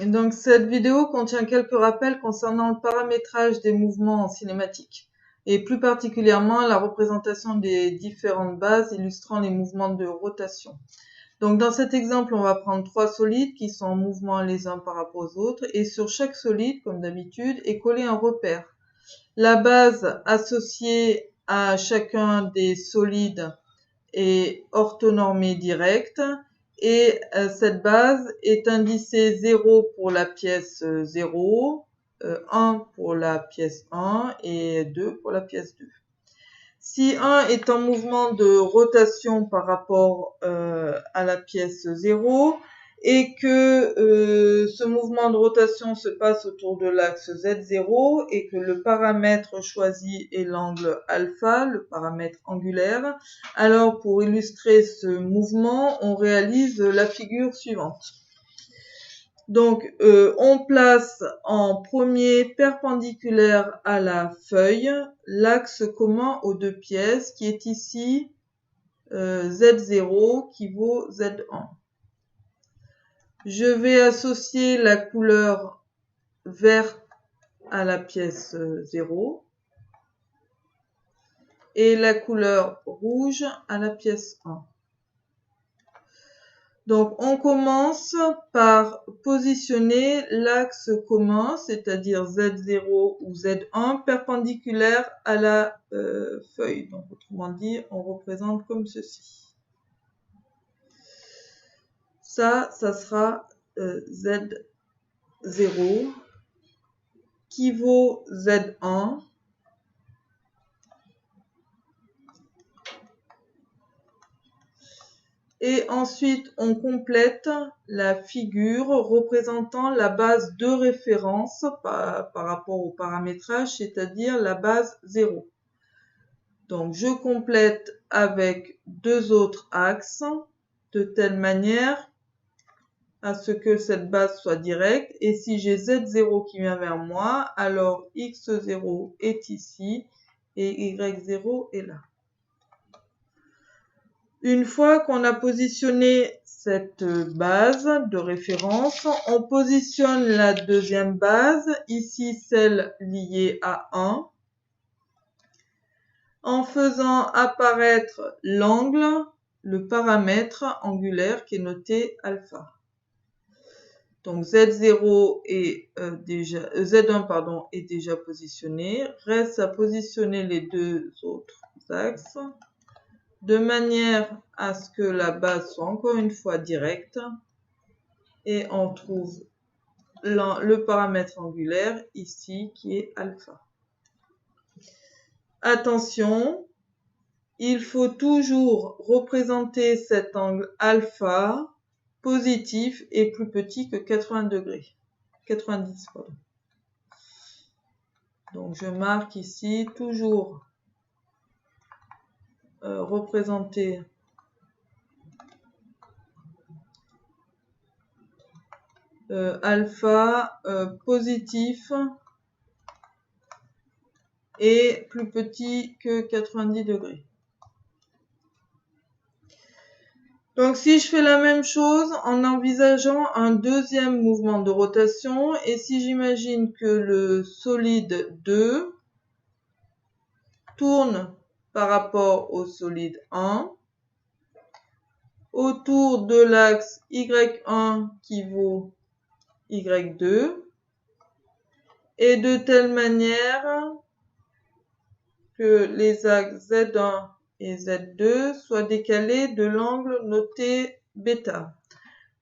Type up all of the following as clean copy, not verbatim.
Et donc cette vidéo contient quelques rappels concernant le paramétrage des mouvements en cinématique, et plus particulièrement la représentation des différentes bases illustrant les mouvements de rotation. Donc dans cet exemple, on va prendre 3 solides qui sont en mouvement les uns par rapport aux autres, et sur chaque solide, comme d'habitude, est collé un repère. La base associée à chacun des solides est orthonormée directe, et cette base est indicée 0 pour la pièce 0, 1 pour la pièce 1 et 2 pour la pièce 2. Si 1 est en mouvement de rotation par rapport à la pièce 0 et que ce mouvement de rotation se passe autour de l'axe Z0 et que le paramètre choisi est l'angle alpha, le paramètre angulaire, alors pour illustrer ce mouvement, on réalise la figure suivante. Donc, on place en premier perpendiculaire à la feuille l'axe commun aux deux pièces qui est ici Z0 qui vaut Z1. Je vais associer la couleur verte à la pièce 0 et la couleur rouge à la pièce 1. Donc, on commence par positionner l'axe commun, c'est-à-dire Z0 ou Z1, perpendiculaire à la feuille. Donc, autrement dit, on représente comme ceci. Ça sera Z0 qui vaut Z1. Et ensuite, on complète la figure représentant la base de référence par rapport au paramétrage, c'est-à-dire la base 0. Donc, je complète avec deux autres axes de telle manière à ce que cette base soit directe. Et si j'ai Z0 qui vient vers moi, alors X0 est ici et Y0 est là. Une fois qu'on a positionné cette base de référence, on positionne la deuxième base, ici celle liée à 1, en faisant apparaître l'angle, le paramètre angulaire qui est noté alpha. Donc Z0 est Z1 est déjà positionné, reste à positionner les deux autres axes, de manière à ce que la base soit encore une fois directe, et on trouve le paramètre angulaire ici qui est alpha. Attention, il faut toujours représenter cet angle alpha positif et plus petit que 90 pardon. Donc je marque ici toujours représenter alpha positif et plus petit que 90 degrés. Donc si je fais la même chose en envisageant un deuxième mouvement de rotation, et si j'imagine que le solide 2 tourne par rapport au solide 1, autour de l'axe Y1 qui vaut Y2, et de telle manière que les axes Z1 et Z2 soient décalés de l'angle noté bêta.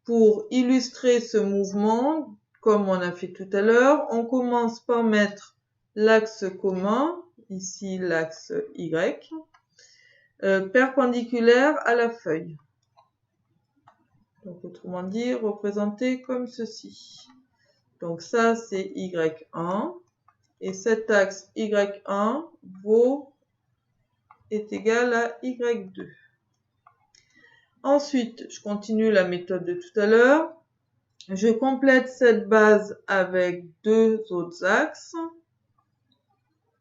Pour illustrer ce mouvement, comme on a fait tout à l'heure, on commence par mettre l'axe commun, ici l'axe Y, perpendiculaire à la feuille. Donc autrement dit, représenté comme ceci. Donc ça c'est Y1, et cet axe Y1 est égal à Y2. Ensuite, je continue la méthode de tout à l'heure. Je complète cette base avec deux autres axes,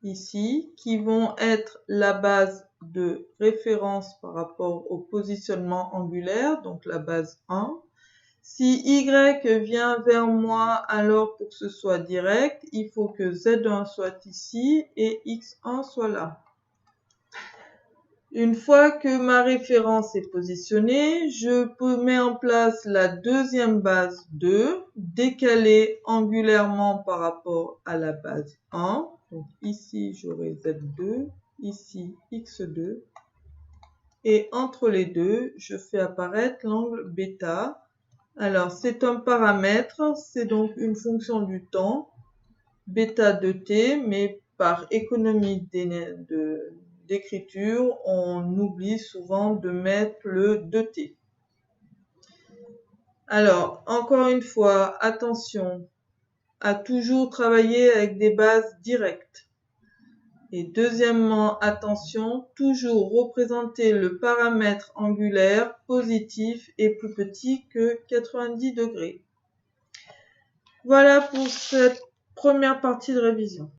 ici, qui vont être la base de référence par rapport au positionnement angulaire, donc la base 1, Si Y vient vers moi, alors pour que ce soit direct, il faut que Z1 soit ici et X1 soit là. Une fois que ma référence est positionnée, je peux mettre en place la deuxième base 2, décalée angulairement par rapport à la base 1. Donc ici, j'aurai Z2, ici X2. Et entre les deux, je fais apparaître l'angle bêta. Alors, c'est un paramètre, c'est donc une fonction du temps, bêta de t, mais par économie d'écriture, on oublie souvent de mettre le 2t. Alors, encore une fois, attention à toujours travailler avec des bases directes. Et deuxièmement, attention, toujours représenter le paramètre angulaire positif et plus petit que 90 degrés. Voilà pour cette première partie de révision.